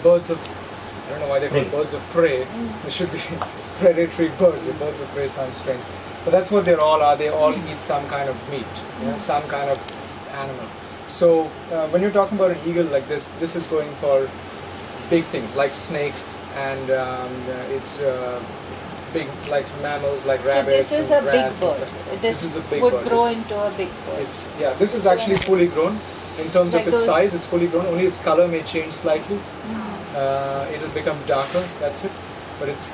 birds of, I don't know why they call birds of prey. They should be predatory birds. Birds of prey sounds strange. But that's what they all are. They all eat some kind of meat, some kind of animal. So when you're talking about an eagle like this is going for big things like snakes, and it's big like mammals like rabbits so this is and a big rats. bird. This is a big would bird. grow into a big bird. This is actually fully grown. In terms Like of its those- size, it's fully grown. Only its color may change slightly. It'll become darker. That's it. But it's.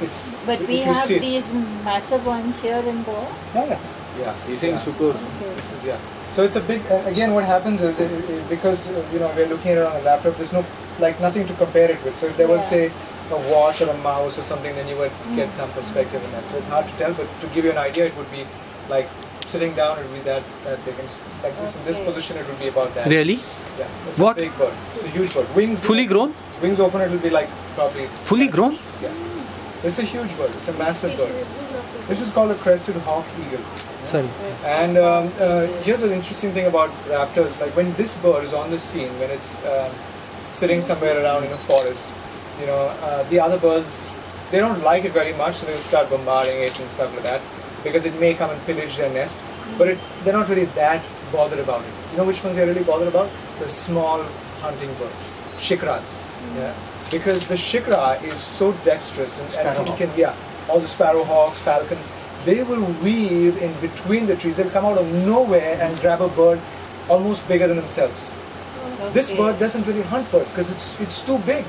But we if you have see it- these massive ones here in Goa. Yeah. He's saying Sukur. This is So it's a big. Again, what happens is because we're looking at it on a laptop. There's nothing to compare it with. So if there was say a watch or a mouse or something, then you would get some perspective in that. So it's hard to tell. But to give you an idea, it would be like sitting down. It would be that big. And like this in this position, it would be about that. Really? Yeah. It's What? a big bird. It's a huge bird. Wings. Fully grown? Wings open. It will be like probably. Fully grown? Yeah. It's a huge bird. It's a massive bird. This is called a crested hawk eagle. Sorry. And here's an interesting thing about raptors. Like when this bird is on the scene, when it's sitting somewhere around in a forest, the other birds, they don't like it very much, so they'll start bombarding it and stuff like that, because it may come and pillage their nest. But they're not really that bothered about it. You know which ones they're really bothered about? The small hunting birds, shikras. Yeah. Because the shikra is so dexterous and can all the sparrowhawks, falcons, they will weave in between the trees. They'll come out of nowhere and grab a bird almost bigger than themselves. Okay. This bird doesn't really hunt birds because it's too big.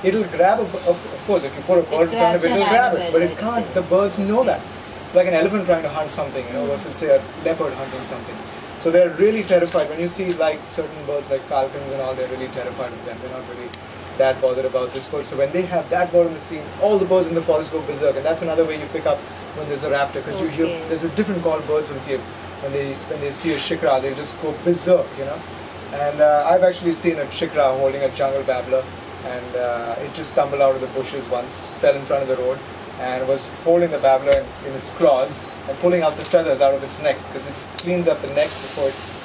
It'll grab of course, if you put a bird in front of it, it'll grab it, but it can't. The birds know that. It's like an elephant trying to hunt something, versus say a leopard hunting something. So they're really terrified. When you see like certain birds like falcons and all, they're really terrified of them. They're not really that bothered about this bird. So when they have that bird in the scene, all the birds in the forest go berserk, and that's another way you pick up when there's a raptor, because you hear there's a different call birds will give when they see a shikra. They just go berserk, And I've actually seen a shikra holding a jungle babbler, and it just stumbled out of the bushes once, fell in front of the road, and was holding the babbler in its claws and pulling out the feathers out of its neck, because it cleans up the neck before it.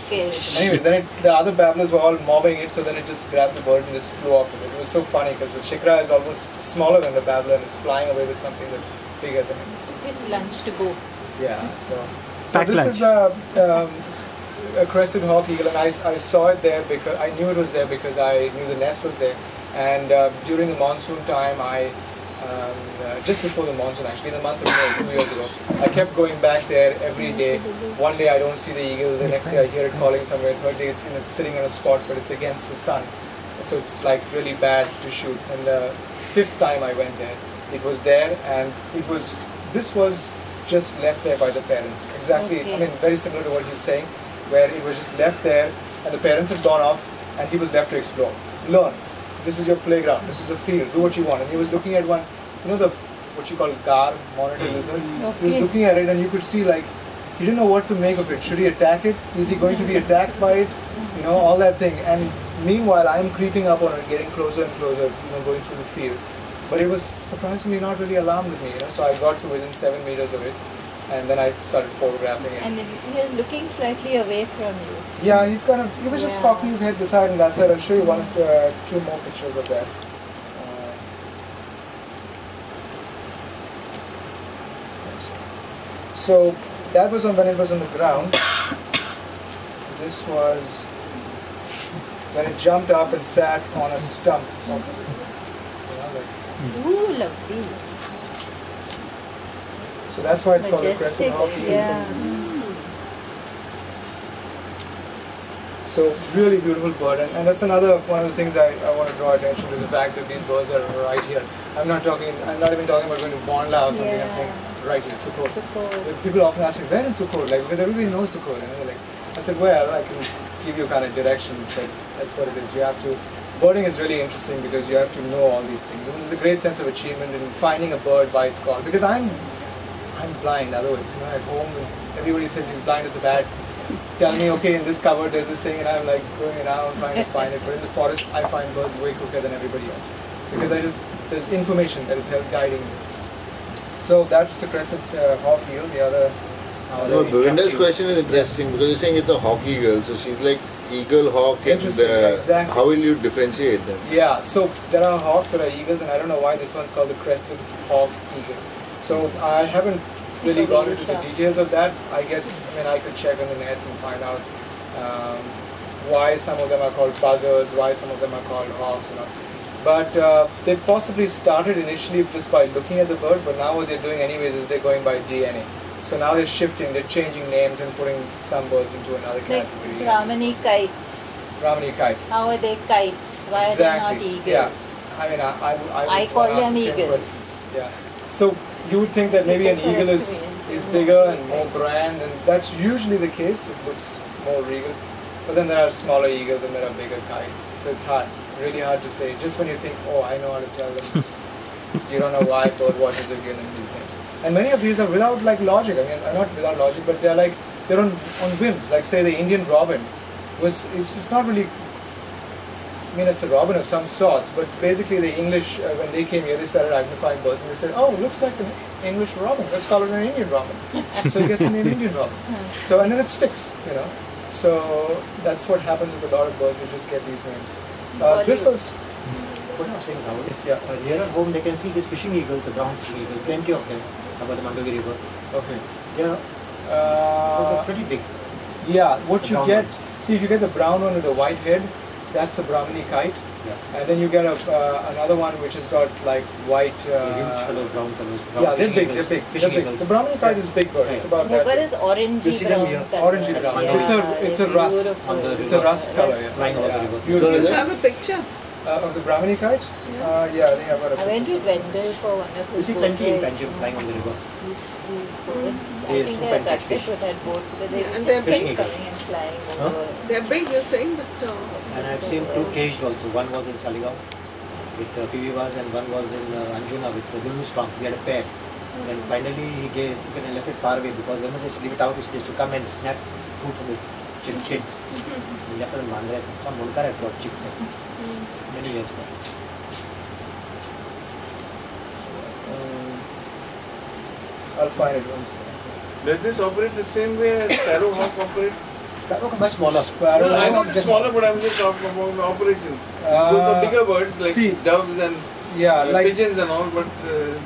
Okay. Anyways, then the other babblers were all mobbing it, so then it just grabbed the bird and just flew off with it. It was so funny because the shikra is almost smaller than the babbler and it's flying away with something that's bigger than it. It's lunch to go. Yeah, so Packed this lunch. is a crested hawk eagle, and I saw it there because I knew it was there because I knew the nest was there. And during the monsoon time, just before the monsoon, actually, in the month of May, 2 years ago, I kept going back there every day. One day I don't see the eagle, the next day I hear it calling somewhere, third day it's sitting on a spot, but it's against the sun. So it's like really bad to shoot. And the fifth time I went there, it was there, and this was just left there by the parents. Exactly, Okay. I mean, very similar to what he's saying, where it was just left there, and the parents had gone off, and he was left to explore. Learn. This is your playground, this is a field, do what you want. And he was looking at one, what you call gar, monitor lizard. He was looking at it and you could see like, he didn't know what to make of it. Should he attack it? Is he going to be attacked by it? All that thing. And meanwhile, I'm creeping up on it, getting closer and closer, going through the field. But it was surprisingly not really alarmed with me, So I got to within 7 meters of it, and then I started photographing it. And he is looking slightly away from you. Yeah, he was just cocking his head beside, and that's it. I'll show you two more pictures of that. So that was when it was on the ground. This was when it jumped up and sat on a stump of, Ooh, lovely. so that's why it's called a crescent Majestic, hawk eagle. yeah. So really beautiful bird, and that's another one of the things I want to draw attention to, the fact that these birds are right here. I'm not even talking about going to Bondla or something. I'm saying right here, Sukkot. People often ask me, where is Sukkot? Because everybody knows Sukkot. I said, well, I can give you kind of directions, but that's what it is. Birding is really interesting because you have to know all these things, and this is a great sense of achievement in finding a bird by its call. Because I'm blind otherwise, at home, everybody says he's blind as a bat. Tell me, okay, in this cupboard there's this thing, and I'm like going around trying to find it. But in the forest, I find birds way quicker than everybody else because there's information that is guiding me. So that's the crescent hawk eagle. The other. Govinda's question is interesting because you're saying it's a hawk eagle, so she's like eagle, hawk, and Interesting, exactly. how will you differentiate them? Yeah, so there are hawks, there are eagles, and I don't know why this one's called the crested hawk eagle. So I haven't really gone into the details of that. I guess, I could check on the net and find out why some of them are called buzzards, why some of them are called hawks, But they possibly started initially just by looking at the bird, but now what they're doing anyways is they're going by DNA. So now they're shifting, they're changing names and putting some birds into another Like category. Brahmani kites. Brahmani kites. How are they kites? Why are they not eagles? Yeah. I call ask them the same eagles. questions. Yeah. So you would think that maybe an eagle is bigger and more grand, and that's usually the case. It looks more regal. But then there are smaller eagles and there are bigger kites. So it's hard, really hard to say. Just when you think, oh, I know how to tell them, you don't know why bird watchers have given them these names. And many of these are without logic. Not without logic, but they're on whims. Like say the Indian robin it's not really. It's a robin of some sorts, but basically the English, when they came here, they started identifying birds and they said, oh, it looks like an English robin, let's call it an Indian robin. So it gets an Indian robin. So, and then it sticks, So that's what happens with a lot of birds, they just get these names. This was... What I was saying, Rahul, Yeah. Here at home they can see these fishing eagles, the brown fishing eagles, plenty of them, about the Mandaviri River. Okay. They are also pretty big. Yeah, what The you brown get, one. see if you get the brown one with the white head, that's a Brahmani kite. Yeah. And then you get another one which has got like white... Huge fellows, brown fellows. Brown yeah, they're fishing big, eagles, they're big. Fishing They're big. eagles. The Brahmani kite is big bird, it's about They've that got big. this orangey You see them brown here? color. Orangey brown. Yeah, It's a rust. beautiful. On the It's a river. rust color, That's yeah. flying over the river. You So you is it- have a picture? of the Brahmani kite? Yeah, I think I've got a I went picture to Vendor for one of You his see boat plenty in rides. Panjim flying on the river. These two birds, I Yes, think super they're attracted fish. to that boat because they Yeah, were and just they're big. keep coming and flying Huh? over. They're big, you're saying, but And I've seen two caged also. One was in Saligaon with PV and one was in Anjuna with Lulu's farm. We had a pair. And finally he took it and left it far away because when they leave it out, it used to come and snap food from the kids. And after the Mandra, some Munkar had got chicks many years back. I'll find it once. Does this operate the same way as sparrow hawk operate? Sparrow are much smaller. Sparrow No, I know hawks- it's smaller, but I'm just talking about the operation. Uh, Those are bigger birds like see, doves and Yeah, like pigeons and all, but the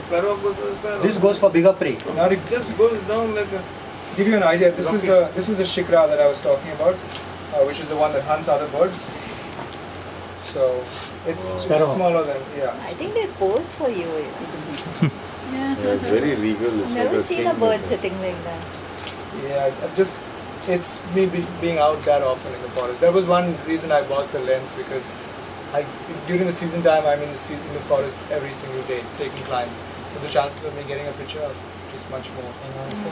sparrow goes for the sparrow. This goes for bigger prey. now to It just goes down like a... give you an idea, this Rocket. is the shikra that I was talking about, which is the one that hunts other birds. So it's Sparrow. smaller than I think they pose for you. Yeah, it's very regal. It's I've like never a seen king a bird like that. sitting like that. It's me being out that often in the forest. That was one reason I bought the lens, because during the season time I'm in the forest every single day taking clients. So the chances of me getting a picture are just much more.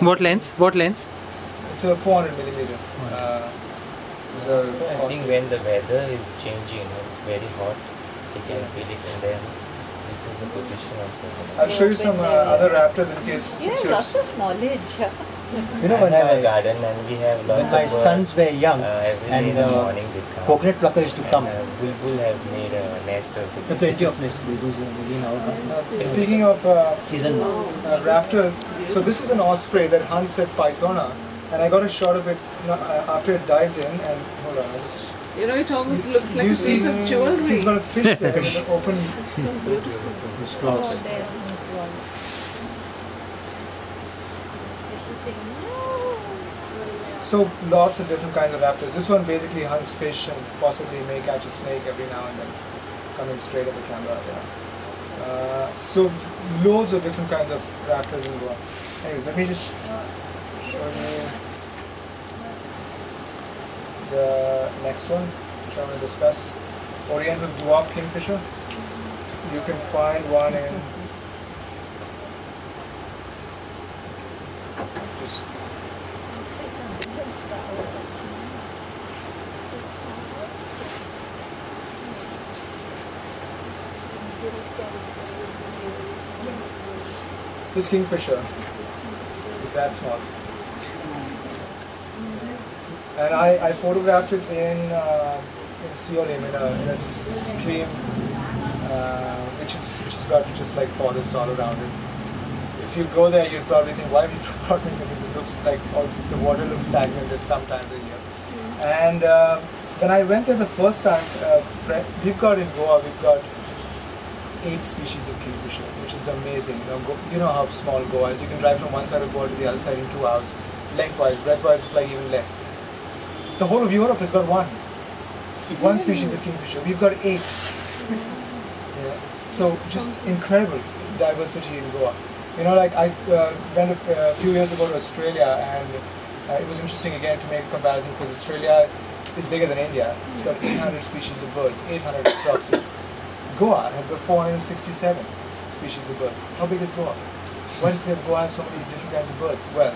What lens? What lens? It's a 400 millimeter. So I think when the weather is changing, very hot, you can feel it, and then this is the position also. I'll show you some other raptors in case You it's have yours. lots of knowledge. You know, I when have a my, garden and we have when lots my of sons were young every day and in the morning they come. coconut plucker used to come. And, Bulbul have made a nest also. There are plenty of nests. Bulbuls in our Speaking of season now. raptors, so this is an osprey that hunts at Pythona, and I got a shot of it after it dived in, and hold on, I'll just... it almost looks like You a piece see- of see, jewelry. it's got a fish there with an open... It's so beautiful. It's close. Oh, there is one. Fish is saying, no. So lots of different kinds of raptors. This one basically hunts fish and possibly may catch a snake every now and then, coming straight at the camera. Yeah. So loads of different kinds of raptors in Goa. Anyways, let me just show you the next one, which I want to discuss. Oriental dwarf kingfisher. You can find one in just this kingfisher is that small. And I photographed it in Siolim in a stream which has got just like forest all around it. If you go there, you'd probably think, why have you brought me? Because it looks like also the water looks stagnant at some times of the year. And when I went there the first time, we've got in Goa, we've got 8 species of kingfisher, which is amazing. You know how small Goa is. You can drive from one side of Goa to the other side in 2 hours. Lengthwise, breadthwise, it's like even less. The whole of Europe has got one species of kingfisher. We've got 8. Yeah. So just incredible diversity in Goa. Like I went a few years ago to Australia, and it was interesting again to make a comparison because Australia is bigger than India. It's got 800 species of birds, 800 approximately. Goa has got 467 species of birds. How big is Goa? Why does Goa have so many different kinds of birds? Well,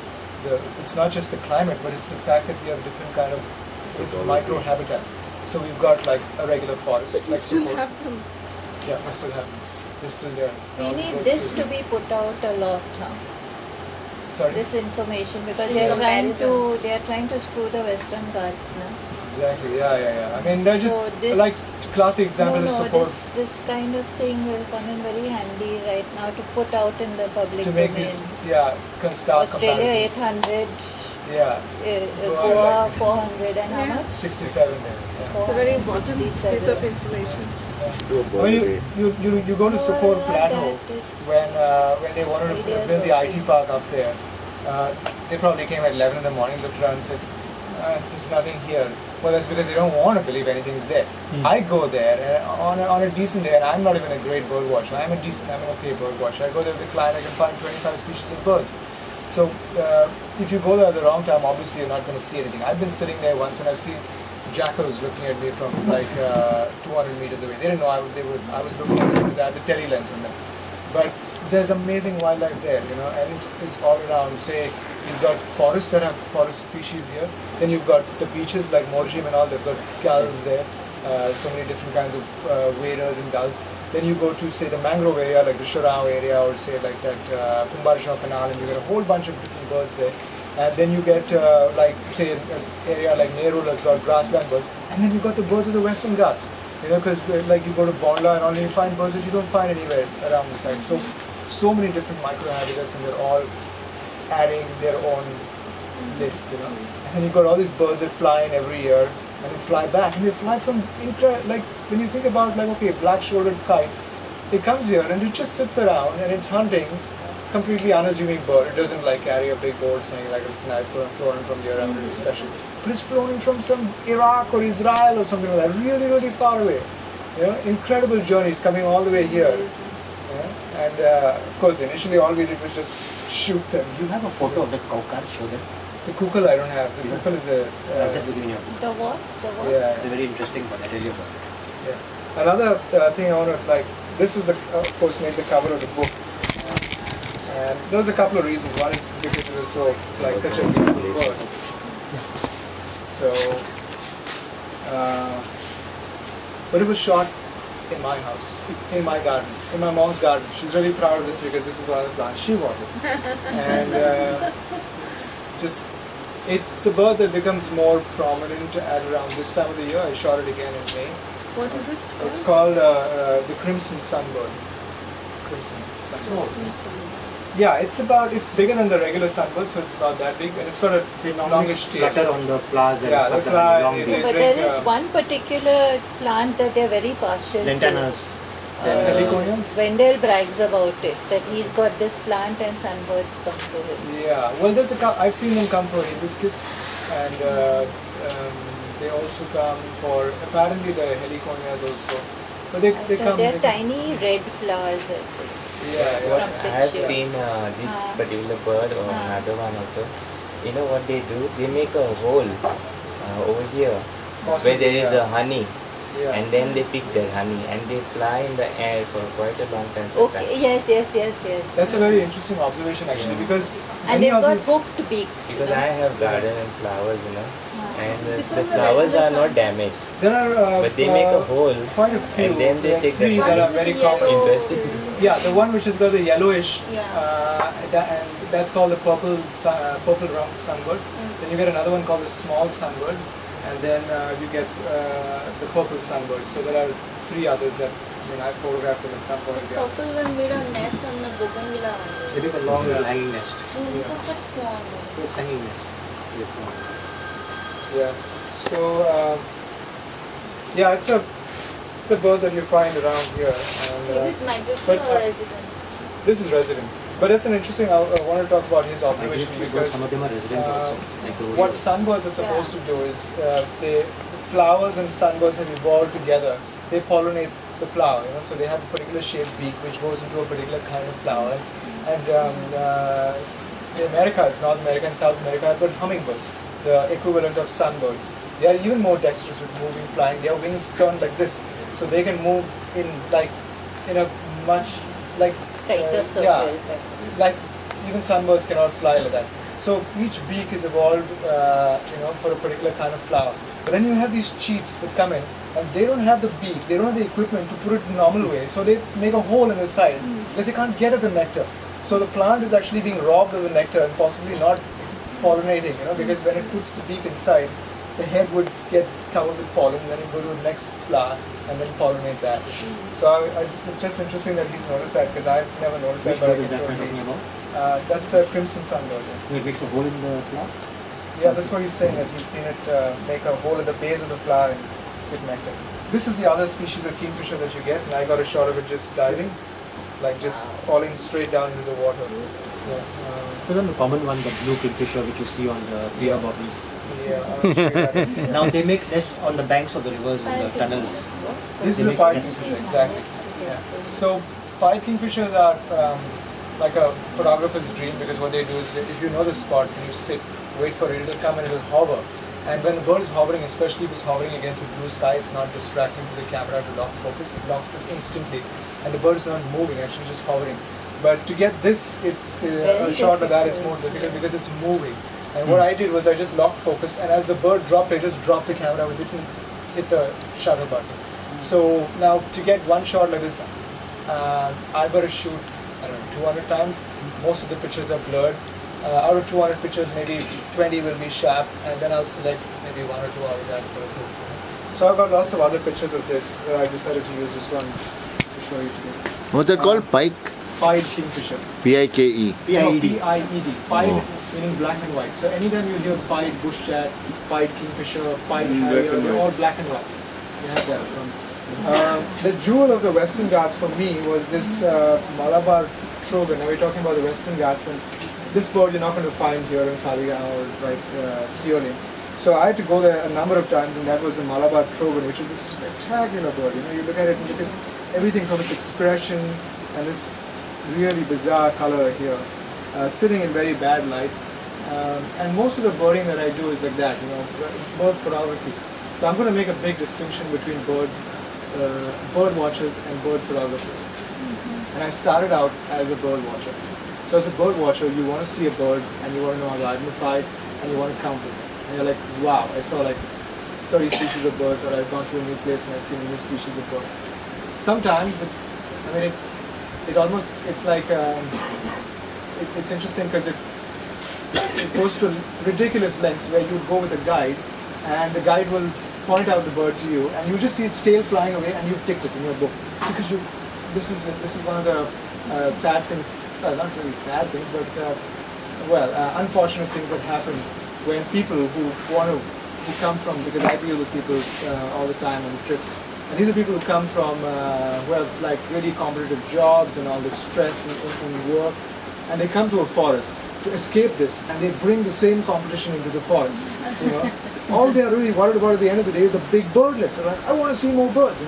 it's not just the climate, but it's the fact that we have different micro habitats. So we've got like a regular forest. But we like still support. have them. Yeah, we still have them. They're still there. We All these need birds this still- to be put out a lot, huh? Sorry. This information, because Yeah. they are trying to screw the Western Ghats now. Exactly. Yeah. I mean, they're just So this- like classic example of support this kind of thing will come in very handy right now to put out in the public to make domain. this. Yeah, can start Australia comparisons. 800, Yeah, Goa 400 and how Yeah. much? 67. Yeah. It's a very important piece 467. of information. Do a I bird mean, day. you go to support Oh, Plateau that it's when they wanted to ideas build the of IT park up there. They probably came at 11 in the morning, looked around and said, there's nothing here. Well, that's because they don't want to believe anything is there. I go there on a decent day, and I'm not even a great bird watcher. I'm an okay bird watcher. I go there with a client, I can find 25 species of birds. So if you go there at the wrong time, obviously you're not going to see anything. I've been sitting there once and I've seen jackals looking at me from like 200 meters away. They didn't know I was looking at them because I had the tele lens on them. But there's amazing wildlife there, and it's all around. Say you've got forests that have forest species here. Then you've got the beaches like Morjim and all. They've got gulls there. So many different kinds of waders and gulls. Then you go to say the mangrove area like the Shorao area, or say like that Kumbarshaw Canal, and you get a whole bunch of different birds there. And then you get like say an area like Nehru that's got grassland birds, and then you got the birds of the Western Ghats. Because like you go to Bondla and all, you find birds that you don't find anywhere around the site. So many different microhabitats, and they're all adding their own list. And then you got all these birds that fly in every year and then fly back, and they fly from like when you think about like okay, black-shouldered kite, it comes here and it just sits around and it's hunting. Completely unassuming bird. It doesn't like carry a big board saying like it's an flown from here, I'm really special. But it's flown in from some Iraq or Israel or something like that, really, really far away. Incredible journeys coming all the way here. And of course, initially all we did was just shoot them. You have a photo of the kaukar, show them. The kukul I don't have. The kukul is a. Just giving you. The what? Yeah. It's a very interesting one. I tell you about it. Yeah. Another thing I want to like. This was of course made the cover of the book. And there was a couple of reasons. One is because it was so like such a beautiful bird. So, but it was shot in my house, in my garden, in my mom's garden. She's really proud of this because this is one of the plants she waters. And it's a bird that becomes more prominent at around this time of the year. I shot it again in May. What is it called? It's called the crimson sunbird. Crimson sunbird. Yeah, it's bigger than the regular sunbird, so it's about that big, and it's got a longish tail. Flutter on the flowers and Yeah, they stuff, fly, long they beak. But drink, there is one particular plant that they are very partial to. Lentanas. Heliconians? Wendell brags about it, that he's got this plant and sunbirds come to him. Yeah, well, I've seen them come for hibiscus, and they also come for apparently the heliconias also. But they come. They're tiny red flowers, I think. Yeah. What From I have picture. seen this particular bird or another one also. You know what they do? They make a hole over here where there is a honey, Yeah. and then they pick their honey and they fly in the air for quite a long time. Okay, yes. That's a very interesting observation actually, Yeah. because And many they've of got these- hooked beaks. Because I have garden and flowers, and It's the different flowers than are the not sun. damaged. There are But they make a hole, quite a few. and then they There are take the three that are very common. Interesting. Yeah, the one which has got the yellowish, Yeah. and that's called the purple rumped sunbird. Then you get another one called the small sunbird, and then you get the purple sunbird. So there are three others that I photographed them at some point. Yeah. Purple one made a nest on the bougainvillea one. They make a long hanging nest. Such small. It's hanging nest. Yeah. So yeah, it's a bird that you find around here. And, Is it migratory but, or resident? this is resident. But that's an interesting. I want to talk about his observation because some of them are resident also. Like the what Orioles. sunbirds are supposed to do is the flowers and sunbirds have evolved together. They pollinate the flower, so they have a particular shaped beak which goes into a particular kind of flower. And in Americas, North America and South America, have got hummingbirds, the equivalent of sunbirds. They are even more dexterous with moving, flying. Their wings turn like this, so they can move in a much Tighter circle. yeah, like even sunbirds cannot fly like that. So each beak is evolved, for a particular kind of flower. But then you have these cheats that come in, and they don't have the beak, they don't have the equipment to put it in the normal way. So they make a hole in the side because they can't get at the nectar. So the plant is actually being robbed of the nectar and possibly not pollinating, because when it puts the beak inside, the head would get covered with pollen, and then it go to the next flower and then pollinate that. So it's just interesting that he's noticed that because I've never noticed Which that. But bird I is can that we're totally, talking about? that's a crimson sunbird. It makes a hole in the flower? Yeah, that's what he's saying, that he's seen it make a hole at the base of the flower and sit nectar. This is the other species of kingfisher that you get, and I got a shot of it just diving, like just falling straight down into the water. Yeah, Because the common one, the blue kingfisher which you see on the beer bottles. yeah, I'll show you that. Now they make nests on the banks of the rivers and the tunnels. This is a pied kingfisher, exactly. Yeah. So pied kingfishers are like a photographer's dream, because what they do is, if you know the spot, you sit, wait for it, it'll come and it'll hover. And when the bird is hovering, especially if it's hovering against a blue sky, it's not distracting to the camera to lock focus. It locks it instantly, and the bird is not moving, actually just hovering. But to get this, it's a shot of that, it's more difficult because it's moving. And what I did was I just locked focus, and as the bird dropped, I just dropped the camera with it and hit the shutter button. So now to get one shot like this, I've got to shoot, I don't know, 200 times. Most of the pictures are blurred. Out of 200 pictures, maybe 20 will be sharp, and then I'll select maybe one or two out of that for a group. So I've got lots of other pictures of this. I decided to use this one to show you today. What's that called? Pike? Pied kingfisher. P-I-K-E. No, P-I-E-D. Pied meaning black and white. So anytime you hear pied bush chat, pied kingfisher, pied harrier, they're all black and white. You have that. The jewel of the Western Ghats for me was this Malabar trogon. Now we're talking about the Western Ghats, and this bird you're not going to find here in Saligaon or Seolim. So I had to go there a number of times, and that was the Malabar trogon, which is a spectacular bird. You look at it and look at everything from its expression and this really bizarre color here, sitting in very bad light. And most of the birding that I do is like that, bird photography. So I'm going to make a big distinction between bird watchers and bird photographers. And I started out as a bird watcher. So as a bird watcher, you want to see a bird and you want to know how to identify it and you want to count it. And you're like, wow, I saw like 30 species of birds, or I've gone to a new place and I've seen a new species of bird. Sometimes, it's like, it's interesting because it goes to ridiculous lengths where you go with a guide and the guide will point out the bird to you and you just see its tail flying away and you've ticked it in your book. Because this is one of the sad things, not really sad things, but unfortunate things that happen when people who come from, because I deal with people all the time on the trips, and these are people who come from like really competitive jobs and all the stress in work, and they come to a forest to escape this, and they bring the same competition into the forest. All they are really worried about at the end of the day is a big bird list. They're like, I want to see more birds.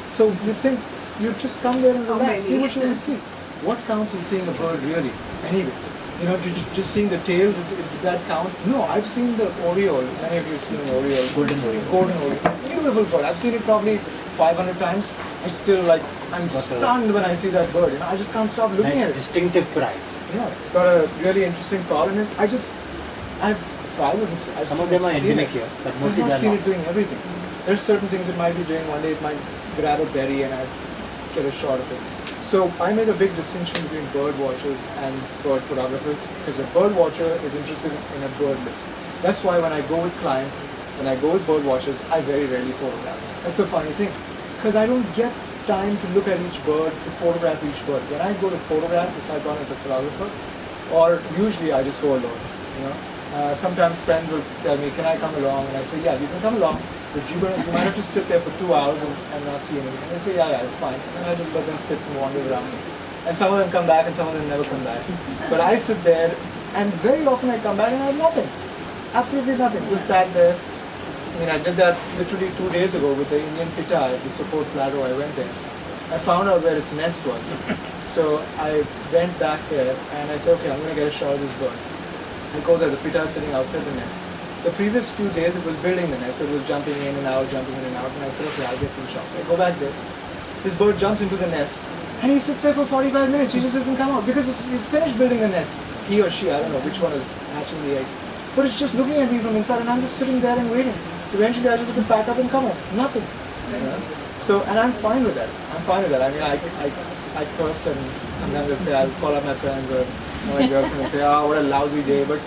So you think you just come there and relax, see what you want to see. What counts is seeing a bird really? Anyways, just seeing the tail, did that count? No, I've seen the oriole. Many of you have seen the oriole. Golden oriole. Beautiful bird. I've seen it probably 500 times. I'm still like, I'm stunned when I see that bird. I just can't stop looking at it. Distinctive cry. Yeah, it's got a really interesting call in it. I've Some of them are endemic here, but mostly I've not they are seen not. it doing everything. There's certain things it might be doing. One day it might grab a berry and I get a shot of it. So I make a big distinction between bird watchers and bird photographers, because a bird watcher is interested in a bird list. That's why when I go with clients, when I go with bird watchers, I very rarely photograph. That's a funny thing, because I don't get time to look at each bird, to photograph each bird. When I go to photograph, if I've gone with a photographer, or usually I just go alone, sometimes friends will tell me, can I come along? And I say, yeah, you can come along, but you might have to sit there for 2 hours and not see anything. And they say, yeah, it's fine. And I just let them sit and wander around. And some of them come back and some of them never come back. But I sit there, and very often I come back and I have nothing. Absolutely nothing. Just sat there. I mean, I did that literally 2 days ago with the Indian pitta at the support plateau. I went there. I found out where its nest was. So I went back there and I said, okay, I'm going to get a shot of this bird. I go there, the pitta is sitting outside the nest. The previous few days it was building the nest, so it was jumping in and out, and I said, okay, I'll get some shots. I go back there. This bird jumps into the nest and he sits there for 45 minutes. He just doesn't come out because he's finished building the nest. He or she, I don't know which one is hatching the eggs. But it's just looking at me from inside and I'm just sitting there and waiting. Eventually I just have to pack up and come out. Nothing. You know? So, and I'm fine with that. I mean, I curse and sometimes I say, I'll call up my friends or my girlfriend and say, oh, what a lousy day. But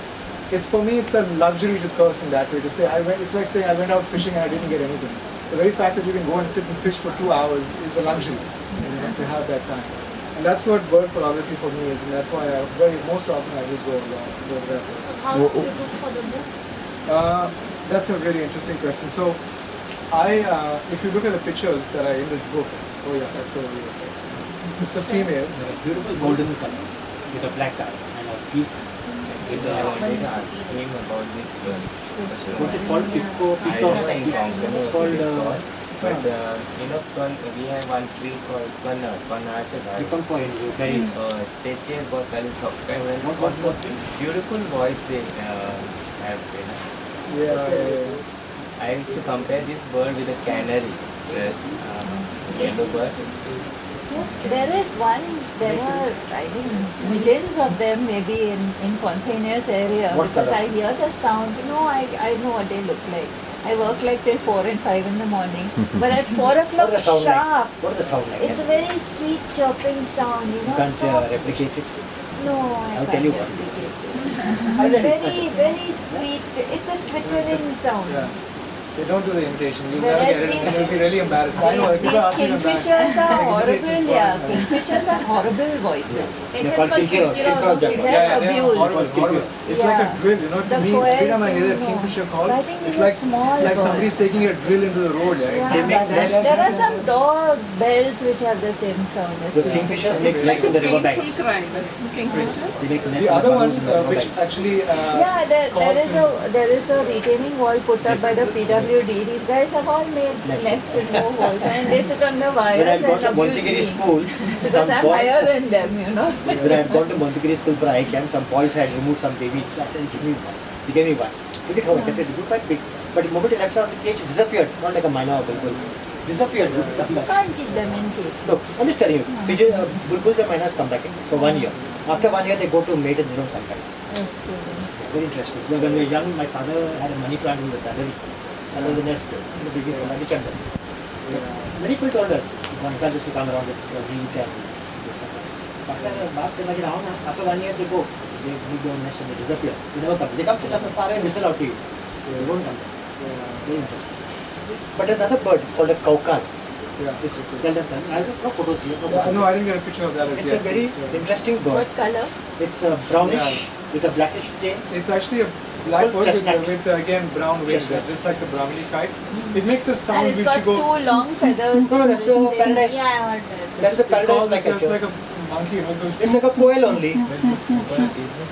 it's for me, it's a luxury to curse in that way. To say, it's like saying I went out fishing and I didn't get anything. The very fact that you can go and sit and fish for 2 hours is a luxury, to have that time. And that's what bird photography for me is, and that's why most often I just go there. So how did you look for the book? That's a really interesting question. So, if you look at the pictures that are in this book, oh yeah, that's over here. It's a female. Beautiful golden color with a black eye and a peak. Which I wanted to ask him about this bird. What's it called? I don't know in Konkan what called, it is called. But we have one tree called Panarcha. You come for it, very. Teche was what beautiful voice they have. Yeah. I used to compare this bird with a canary, the yellow bird. There is one, there are, I think, millions of them maybe in Fontainers area. What because color? I hear the sound, I know what they look like. I work like till 4 and 5 in the morning. But at 4 o'clock What does the sound sharp, like? What does the sound like? it's a very sweet chirping sound, You can't soft. replicate it. No, I I'll can't tell you what. replicate it. Very, very sweet. It's a twittering sound. Yeah. They don't do the imitation. You'll Whereas never get it, and you'll be really embarrassed. I know. These People ask me to kingfishers are imitate this horrible, bird. yeah. Kingfishers are horrible voices. They're called kinkeros. Kinkeros, It they're has They are abuse. horrible, horrible. It's like a Yeah. drill, The to me, coil, every time I hear that no. kingfisher call, But I think it's these are like small somebody's birds. taking a drill into the road. Yeah. They make nests. There are some dog bells which have the same sound as Those well. kingfishers make nests in the river banks. cry, the kingfisher. They make nests The in other one, puddles in the river which banks. actually Yeah, there is a retaining wall put up by the PWD. These guys have all made nests in more holes and they sit on the wires When I and got to abuse Montigiri me. school, Because some I'm boys, higher than them, when I had gone to Montigiri school for eye camp, some boys had removed some babies. I said, give me one. He gave me one. Look at how I kept it. It was quite big. But the moment I left out of the cage, it disappeared. Not like a minor bulbul. Disappeared. You can't keep them in cage. No, I'm just telling you. Bulbuls and minors come back in. So 1 year. After 1 year, they go to mate and they don't come back. Okay. It's very interesting. When we were young, my father had a money plant in the garden. And there was a nest in the babies. Money plant. Many people told us, one guy used to come around with wheat and this and that. After 1 year, they go. They leave their nest and they disappear. They never come. They come sit up far and whistle out to you. They won't come back. Very interesting. But there's another bird called a kaukal. Yeah. It's tell them, I have no photos here. No, I didn't get a picture of that as It's yet. a very interesting bird. What color? It's brownish Yeah. with a blackish tail. It's actually a black bird Chestnut. with again brown wings, Chestnut. just like the brownie kite. It makes a And sound it's which got you go. two long feathers. No, that's a paradise. Yeah, I heard that. That's the paradise like a It's like a monkey. It's like a quail only.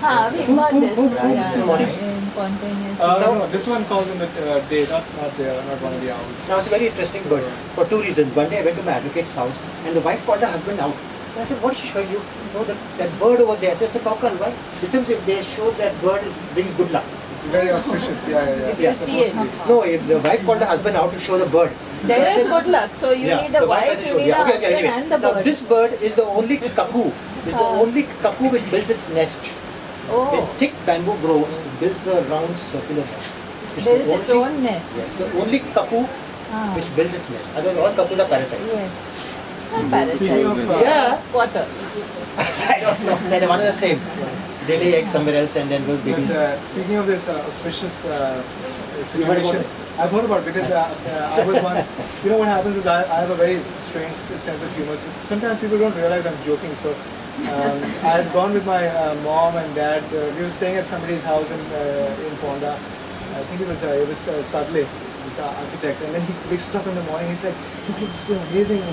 Ha, we got this. Yeah, Good morning. in Fontainers. No, this one calls in the day, not one of the owls. Now it's a very interesting bird for two reasons. One day I went to my advocate's house and the wife called the husband out. So I said, what is she showing you? No, that bird over there. I said, it's a kaukal. Why? It seems if they show that bird brings good luck. It's very auspicious. Yeah. If you see it. No, if the wife called the husband out to show the bird. There I is said, good luck. So you yeah, need the wife wife, has you to need show. the Yeah, okay, husband anyway. and the Now bird. this bird is the only cuckoo. It's the only cuckoo which builds its nest. Oh, When thick bamboo grows, it builds a round circular nest. It's builds the its only- own nest. Yes, the only cuckoo Ah, which builds its nest. Otherwise, all cuckoos are parasites. yes. Not parasites. Speaking of Yeah. Squatters. I don't know. They're one and the same. They lay eggs somewhere else and then those babies. But, speaking of this auspicious situation. I've heard about it because I was once. You know what happens is I have a very strange sense of humor. So sometimes people don't realize I'm joking. So I had gone with my mom and dad. We were staying at somebody's house in Ponda. I think it was Sadle, this architect. And then he wakes us up in the morning. He's like, "Look, it's an amazing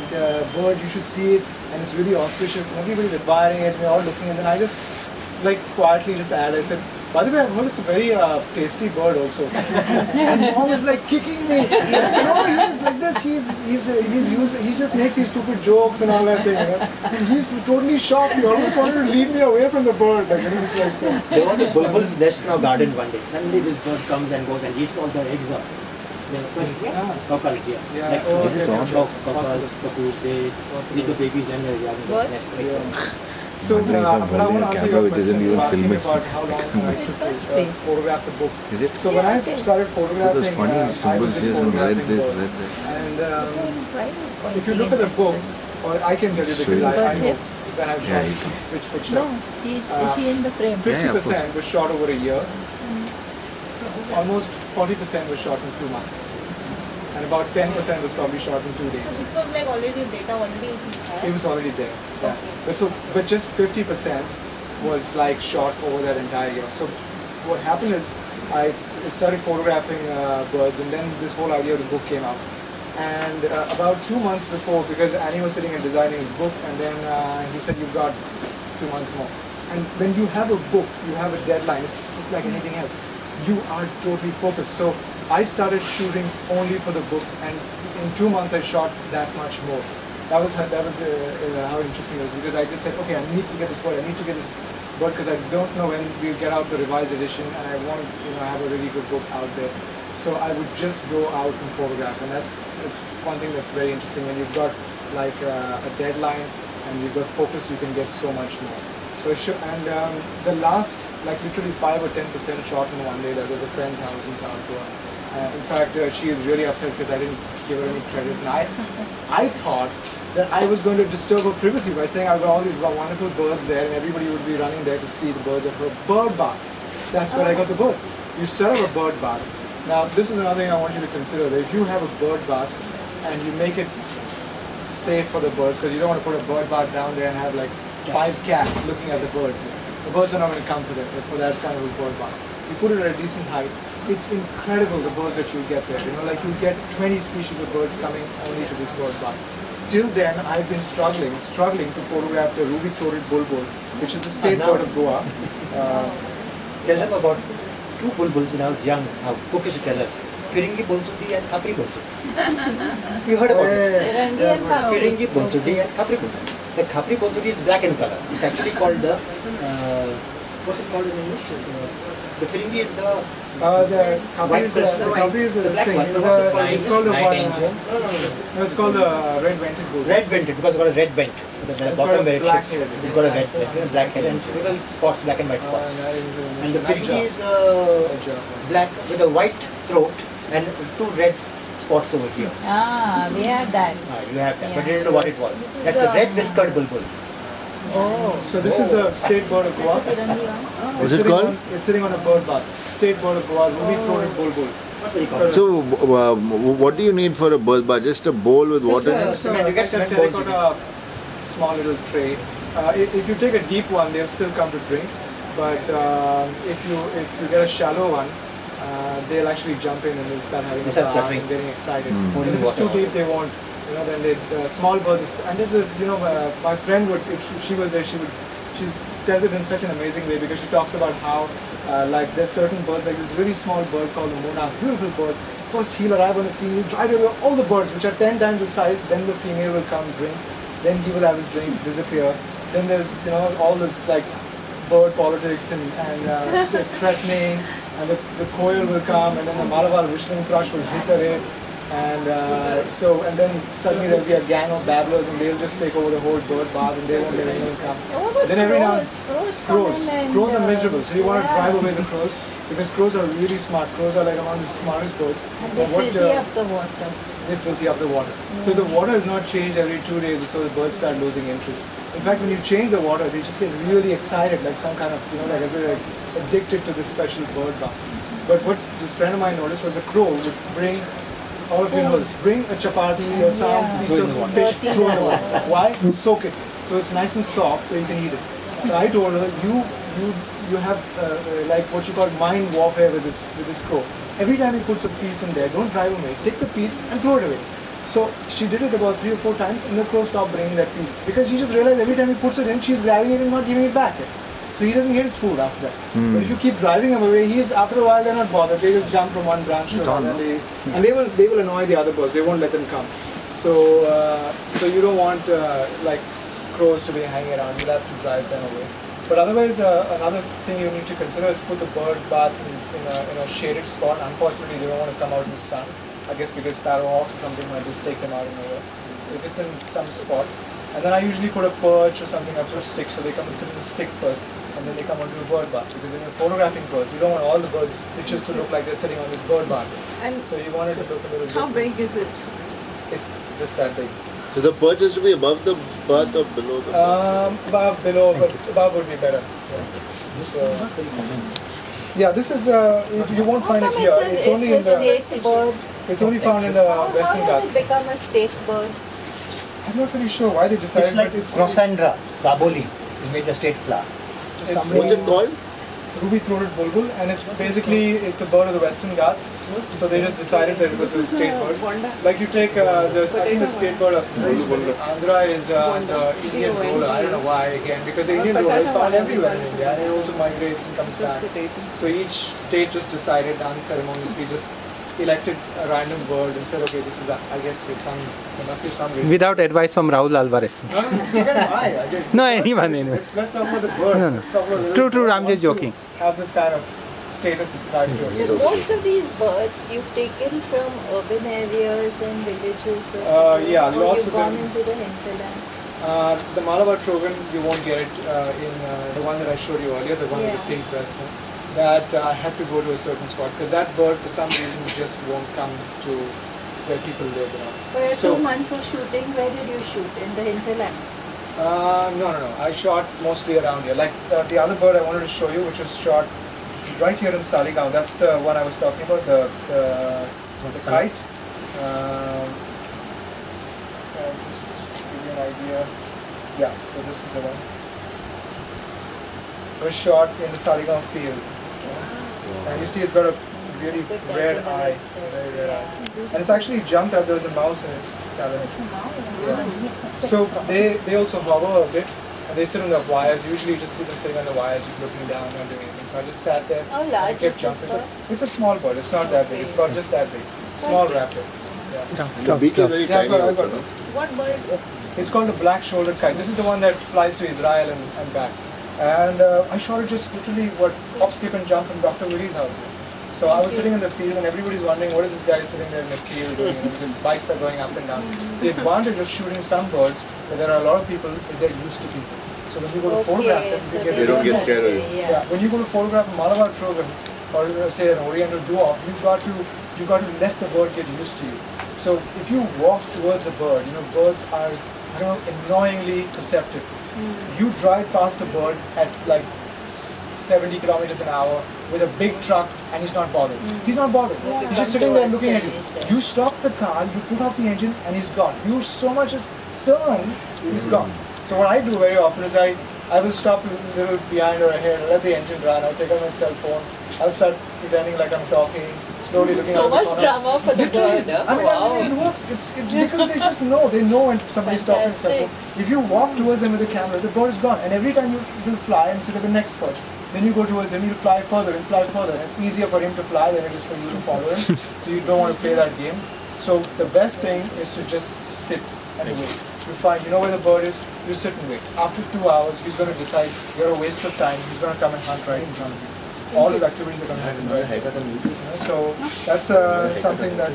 bird. You should see it, and it's really auspicious. And everybody's admiring it. And we're all looking. And then I just like quietly just add. I said, by the way, I've heard it's a very tasty bird also. And mom is like kicking me. I said, no, he's like this. He just makes these stupid jokes and all that thing. You know? And he's totally shocked. He almost wanted to lead me away from the bird. Like, you know, it's like so. There was a bulbul's nest in our garden one day. Suddenly this bird comes and goes and eats all the eggs up. Cockles, Yeah. Like, Oh, this is okay. how cockles, cuckoos, they eat the babies and they have the What? nest. Yeah. So, Wondering if I'm but I holding want a to answer camera your which isn't question. You even asked me filming. about how long it took to photograph the book. Is it? So when I started So photographing, those funny I was symbols just here, some red photographing this, birds. red that. And if you look at the book, or I can tell you because I know when I've Yeah, shot you can. which picture. No, is he in the frame? 50% was shot over a year. Almost 40% was shot in 2 months. And about 10% was probably shot in 2 So days. this was like already data already It had? was already there. Yeah. Okay. But just 50% was like shot over that entire year. So what happened is I started photographing birds, and then this whole idea of the book came out. And about 2 months before, because Annie was sitting and designing the book, and then he said, "You've got 2 months more." And when you have a book, you have a deadline. It's just like anything else. You are totally focused. So I started shooting only for the book, and in 2 months I shot that much more. That was how interesting it was, because I just said, okay, I need to get this bird. I need to get this bird because I don't know when we'll get out the revised edition, and I want have a really good book out there. So I would just go out and photograph, and that's one thing that's very interesting. When you've got like a deadline and you've got focus, you can get so much more. So the last like literally 5 or 10% shot in one day. That was a friend's house in South Goa. In fact, she is really upset because I didn't give her any credit. And I thought that I was going to disturb her privacy by saying I've got all these wonderful birds there, and everybody would be running there to see the birds at her bird bath. That's where I got the birds. You set up a bird bath. Now, this is another thing I want you to consider. That if you have a bird bath and you make it safe for the birds, because you don't want to put a bird bath down there and have like 5 cats looking at the birds. The birds are not going to come for that kind of a bird bath. You put it at a decent height. It's incredible the birds that you get there. You get 20 species of birds coming only to this bird bath. Till then, I've been struggling to photograph the ruby-throated bulbul, which is a state bird of Goa. Tell them about 2 bulbuls when I was young, how bookish to tell us. Firingi Bonsudi and Khapri Bonsudi. You heard about it? Rangi and Khapri. Firingi Bonsudi and Khapri Bonsudi. The Khapri Bonsudi is black in color. It's actually called the, what's it called in English? The Firingi is the Khapri is The black one. it's called the Night angel. No, it's called the red-vented bulbul. red vented because it's got a red vent. The It's bottom got a where it black sits, head. it's got a red, black head and little spots, black and white spots. And the Firingi is black with a white throat and 2 red spots over here. We have that. You have that, but Yeah. you didn't know what it was. This is That's a red whiskered bulbul. Oh. So this is a state bird of Goa. That's a Pirangi one. What's it called? It's sitting on a bird bath. State bird of Goa, ruby-throated bulbul. Not very common. So, what do you need for a bird bath? Just a bowl with water in it? Cement, you get It's a cement bowls, you terracotta small little tray. If you take a deep one, they'll still come to drink. But if you get a shallow one, they'll actually jump in and they'll start having They a start bath fluttering. and getting excited. Mm. Because if it's too deep, they won't. Then the small birds. And this is, my friend would, if she was there, she tells it in such an amazing way because she talks about how, like, there's certain birds, like this really small bird called the Mona, beautiful bird. First he'll arrive on the scene, he'll drive away all the birds, which are 10 times the size. Then the female will come drink. Then he will have his drink, disappear. Then there's, all this like bird politics and threatening. And the koil will come, and then the Malabar whistling thrush will hiss away. And then suddenly there'll be a gang of babblers, and they'll just take over the whole bird bath, and they won't let anyone come. What about Then every now crows? Crows are miserable. So you want to drive away the crows because crows are really smart. Crows are like among the smartest birds. And they And what, filthy up the water. they filthy up the water. So the water is not changed every 2 days, so the birds start losing interest. In fact, when you change the water, they just get really excited, like some kind of, like as they're addicted to this special bird bath. But what this friend of mine noticed was a crow would bring, all of you know this, bring a chapati or some piece of fish, throw it in the water. Why? Soak it. So it's nice and soft, so you can eat it. So I told her, you have like what you call mind warfare with this crow. Every time he puts a piece in there, don't drive away. Take the piece and throw it away. So she did it about 3 or 4 times, and the crow stopped bringing that piece because she just realized every time he puts it in, she's grabbing it and not giving it back. So he doesn't get his food after that. But if you keep driving him away, after a while they're not bothered. They will jump from one branch to another, and they will annoy the other birds. They won't let them come. So you don't want like crows to be hanging around. You'll have to drive them away. But otherwise, another thing you need to consider is put the bird bath in a shaded spot. Unfortunately, they don't want to come out in the sun. I guess because sparrowhawks or something might just take them out in nowhere. So if it's in some spot, and then I usually put a perch or something up to a stick, so they come and sit in the stick first, and then they come onto the bird bath. Because when you're photographing birds, you don't want all the birds pictures to look like they're sitting on this bird bath. And so you want it to look a little how different. big is it? It's just that big. So the perch has to be above the bath or below the bath? Above, below, but above would be better. Yeah. So, yeah, this is you won't find it here. It's only in the. State bird. It's only found in the Western How Ghats. has it become a state bird? I'm not really sure why they decided. It's like but Crossandra, Gaboli, is made the state flower. It's What's it called? ruby-throated bulbul, and it's basically it's a bird of the Western Ghats. So they just decided that it was a state bird. Like you take I think the state bird of Andhra is the Indian roller. I don't know why again, because the Indian roller is found everywhere in India, and it also migrates and comes back. So each state just decided unceremoniously, just elected a random bird and said, okay, this is I guess there must be some reason. Without advice from Rahul Alvares. No, forget why. I didn't. No, anyone. Let's talk about the bird. No, no. Let's talk about True, I'm just joking. Have this kind of status ascribed to it. Most of these birds you've taken from urban areas and villages. Yeah, or lots you've of gone them. into the hinterland. The Malabar Trogan, you won't get it in the one that I showed you earlier, the one with the Yeah. pink breast. That I had to go to a certain spot because that bird for some reason just won't come to where people live. For your So- 2 months of shooting, where did you shoot? In the hinterland? No. I shot mostly around here. Like the other bird I wanted to show you, which was shot right here in Saligaon. That's the one I was talking about, the kite. Just to give you an idea. Yeah, so this is the one. It was shot in the Saligaon field. And you see it's got a really Good red decorative eye. eyes there. Very red eye. Yeah. And it's actually jumped up. There was a mouse in its talons. Yeah. So they also hover a bit, and they sit on the wires. Usually you just see them sitting on the wires, just looking down, not doing anything. So I just sat there How and large kept is jumping. this bird? It's a small bird. It's not that big. It's about just that big. Small raptor. Yeah. The beak is very Yeah, tiny. I got also, it. no? What bird? It's called the black-shouldered kite. This is the one that flies to Israel and back. And I shot it just literally hop, skip, and jump from Dr. Willy's house. So I was sitting in the field, and everybody's wondering what is this guy sitting there in the field doing? Because bikes are going up and down. The advantage of shooting some birds, where there are a lot of people, is they're used to people. So when you go to photograph them, so you They don't get scared of you. yeah. When you go to photograph a Malabar Trogan or say an Oriental dwarf, you've got to let the bird get used to you. So if you walk towards a bird, birds are annoyingly perceptive. You drive past a bird at like 70 kilometers an hour with a big truck and he's not bothered. He's not bothered. He's just sitting there and looking at you. You stop the car, you put off the engine and he's gone. You so much as turn, he's gone. So what I do very often is I will stop a little behind or ahead, let the engine run, I'll take out my cell phone, I'll start pretending like I'm talking, slowly looking So out the much corner. drama for the Literally. bird. I mean, it works. It's because they just know. They know when somebody's talking. Fantastic. If you walk towards them with the camera, the bird is gone. And every time you fly and sit at the next perch, then you go towards him, you fly further and fly further. And it's easier for him to fly than it is for you to follow him. So you don't want to play that game. So the best thing is to just sit and wait. You find, you know where the bird is, you sit and wait. After 2 hours, he's going to decide you're a waste of time. He's going to come and hunt right in front of you. All his activities are going to happen right. So that's something that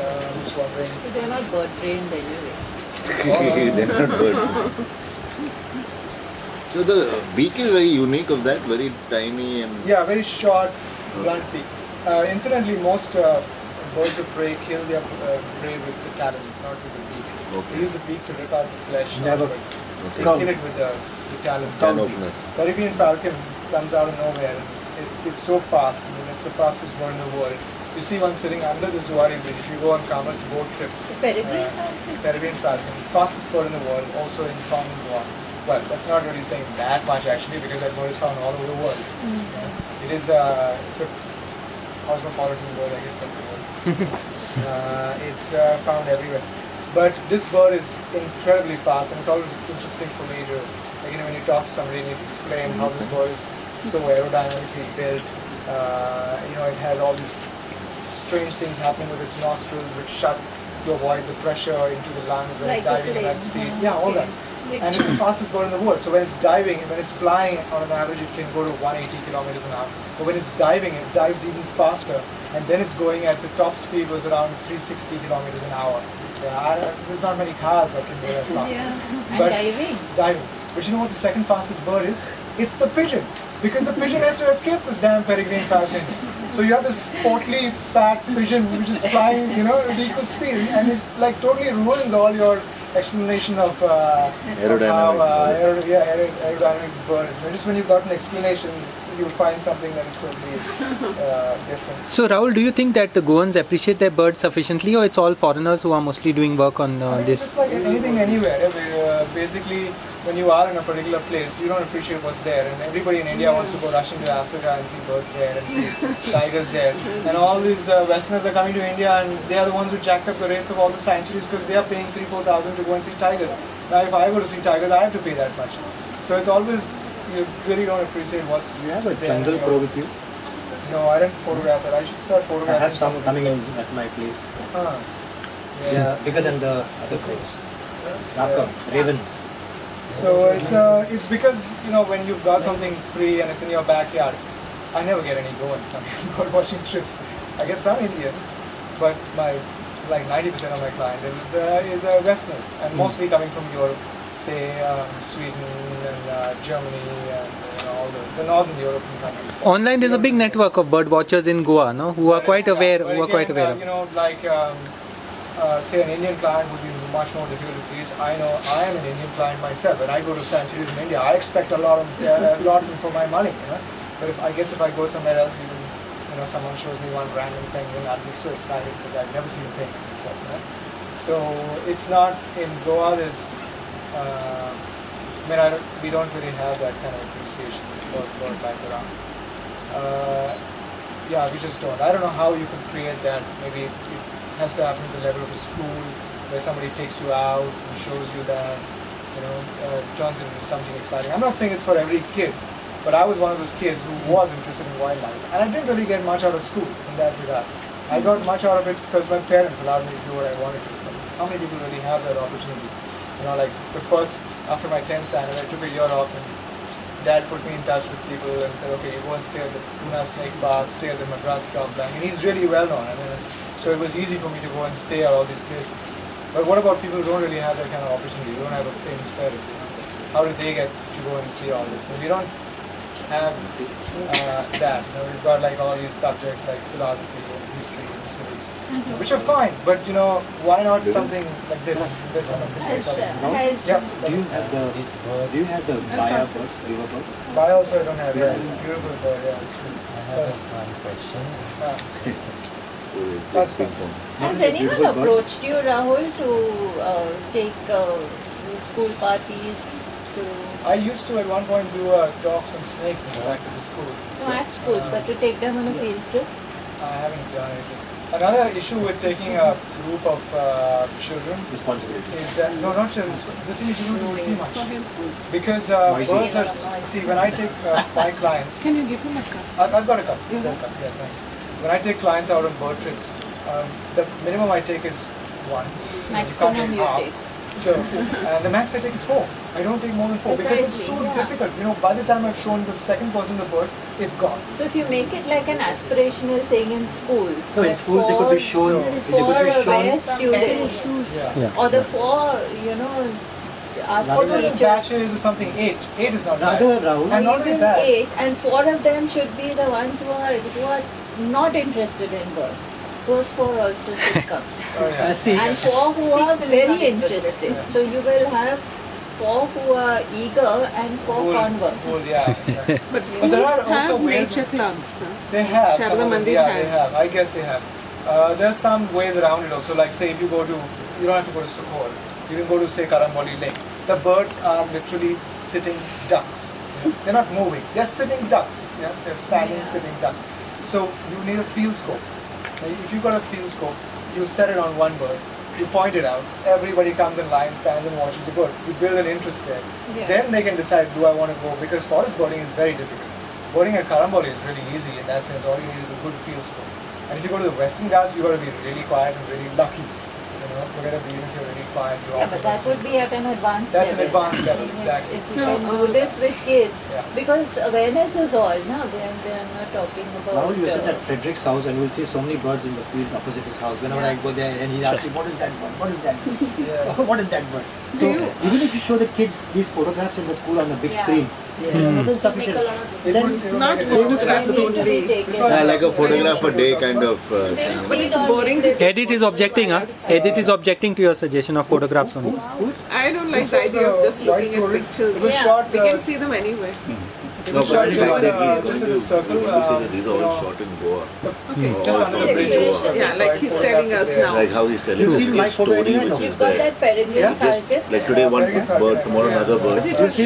I'm just wondering. They're not bird trained anyway. They're not bird. So the beak is very unique of that, very tiny and Yeah, very short, blunt beak. Incidentally, most birds of prey kill their prey with the talons, not with the beak. Okay. They use the beak to rip out the flesh. Never. They Come. kill it with the talons. Can opener. Caribbean falcon comes out of nowhere. It's so fast. I mean, it's the fastest bird in the world. You see one sitting under the Zuari Bridge. If you go on Kamar's boat trip, The Peregrine falcon? Peregrine falcon, fastest bird in the world, also in found in Goa. Well, that's not really saying that much actually, because that bird is found all over the world. It is it's a cosmopolitan bird, I guess that's the word. It's found everywhere. But this bird is incredibly fast, and it's always interesting for me to, like, when you talk to somebody and you explain how this bird is so aerodynamically built. It has all these strange things happening with its nostrils, which shut to avoid the pressure into the lungs when Like it's a diving at that plane. speed. Yeah, all that. And it's the fastest bird in the world. So when it's diving, when it's flying, on an average it can go to 180 kilometers an hour. But when it's diving, it dives even faster. And then it's going at the top speed was around 360 kilometers an hour. There's not many cars that can go that fast. Yeah. But And diving. Diving. But you know what the second fastest bird is? It's the pigeon. Because the pigeon has to escape this damn peregrine falcon. So you have this portly, fat pigeon which is flying, at equal speed. And it totally ruins all your explanation of Aerodynamics. aerodynamics bird is. Just when you've got an explanation, you'll find something that is totally different. So Rahul, do you think that the Goans appreciate their birds sufficiently, or it's all foreigners who are mostly doing work on I mean, this? it's just like anything anywhere. Basically, when you are in a particular place, you don't appreciate what's there. And everybody in India wants to go rushing to Africa and see birds there and see tigers there. And all these Westerners are coming to India, and they are the ones who jacked up the rates of all the sanctuaries because they are paying 3,000-4,000 to go and see tigers. Now, if I go to see tigers, I have to pay that much. So it's always, you really don't appreciate what's You have a there. jungle crow with you? No, I didn't photograph that. I should start I photographing. have some of coming the in birds. at my place. Ah. They are bigger than the other crows. Raka, ravens. So it's because when you've got something free and it's in your backyard, I never get any Goans coming bird watching trips. I get some Indians, but my 90% of my client is Westerners, and mostly coming from Europe, say Sweden and Germany and all the northern European countries. Online, there's a big network of bird watchers in Goa, no, who are quite aware. But Who are quite again, aware of. Say an Indian client would be much more difficult to please. I know I am an Indian client myself. When I go to sanctuaries in India, I expect a lot for my money. But if I go somewhere else, even someone shows me one random penguin, I'll be so excited because I've never seen a penguin before. So it's not in Goa. There's we don't really have that kind of appreciation for bird life around. We just don't. I don't know how you could create that. Maybe it has to happen at the level of a school where somebody takes you out and shows you that, turns into something exciting. I'm not saying it's for every kid, but I was one of those kids who was interested in wildlife, and I didn't really get much out of school in that regard. I got much out of it because my parents allowed me to do what I wanted to. How many people really have that opportunity? After my 10th standard, I took a year off, and Dad put me in touch with people and said, okay, you go and stay at the Pune Snake Park, stay at the Madras Crop Bank, and he's really well known. So it was easy for me to go and stay at all these places. But what about people who don't really have that kind of opportunity? You don't have a famous parent. How do they get to go and see all this? And we don't have that. We've got all these subjects like philosophy and history and civics, which are fine. But why not something like this? There's something Do you have the Baya birds, river bird? Baya also I don't have. Yeah, it's a beautiful bird. Yeah, it's true. I have one question. That's fine. Has anyone approached you, Rahul, to take school parties to I used to at one point do talks on snakes in fact at the schools. at schools, but to take them on a field trip? I haven't done anything. Another issue with taking a group of children Responsibility. is that, no, not children, the thing is you don't really see much. Because birds are, when I take my clients, Can you give him a cup? I've got a cup, yeah, thanks. When I take clients out on bird trips, the minimum I take is one. Maximum can't take you half. take. So, the max I take is 4. I don't take more than 4 because it's so Precisely, yeah. difficult. By the time I've shown the second person the bird, it's gone. So if you make it like an aspirational thing in schools, So in that school they could be shown, for aware Yeah. students, or the for For the teachers, batches or something, 8. 8 is not bad. Rather, Rahul, And not only even that, 8, and 4 of them should be the ones who are not interested in birds. Those 4 also should come. oh, yeah. see, And 4 who are very interested. So you will have 4 who are eager and 4 converse. Cool, yeah. yeah. But But there are schools also have ways. nature clubs. They have. Sharada some of them, Mandir yeah, has. they have. I guess they have. There's some ways around it also. Like say if you go to, you don't have to go to Sukhor. You can go to say Karamboli Lake. The birds are literally sitting ducks. They're not moving. They're sitting ducks. Yeah, they're standing sitting ducks. So you need a field scope. If you've got a field scope, you set it on one bird. You point it out. Everybody comes in line, stands and watches the bird. You build an interest there. Yeah. Then they can decide, do I want to go? Because forest birding is very difficult. Birding at Karamboli is really easy in that sense. All you need is a good field scope. And if you go to the Western Ghats, you've got to be really quiet and really lucky. You know, forget about even if you're really quiet. Yeah, but that would be at an advanced That's level. an advanced level, If- exactly. If you can do this with kids, Yeah. because awareness is all, no? They are not talking about. Now you sit at Frederick's house and you will see so many birds in the field opposite his house. Whenever I go there and he asks me, what is that bird? What is that bird? Yeah. What is that bird? So even if you show the kids these photographs in the school on the big screen, it's more than sufficient. It would- it would Not make a photographs difference. only. This one Yeah, is like a photograph a day kind of They'll thing. see it on boring. video. Edit is objecting, huh? Edit is objecting to your suggestion of photographs only. I don't like This the was idea of a just looking white at tourist. pictures. It was shot, We can see them anywhere. It No, was but shot I think just, that he's just in going a circle. to say that these are you all know, shot in Goa. Okay. just under the bridge over. Yeah, like he's telling us now. Like how he's telling You've the seen my kid's photo story anywhere, which no? is You've got there. that peregrine Just falcon. like today one bird, tomorrow another bird. You'll see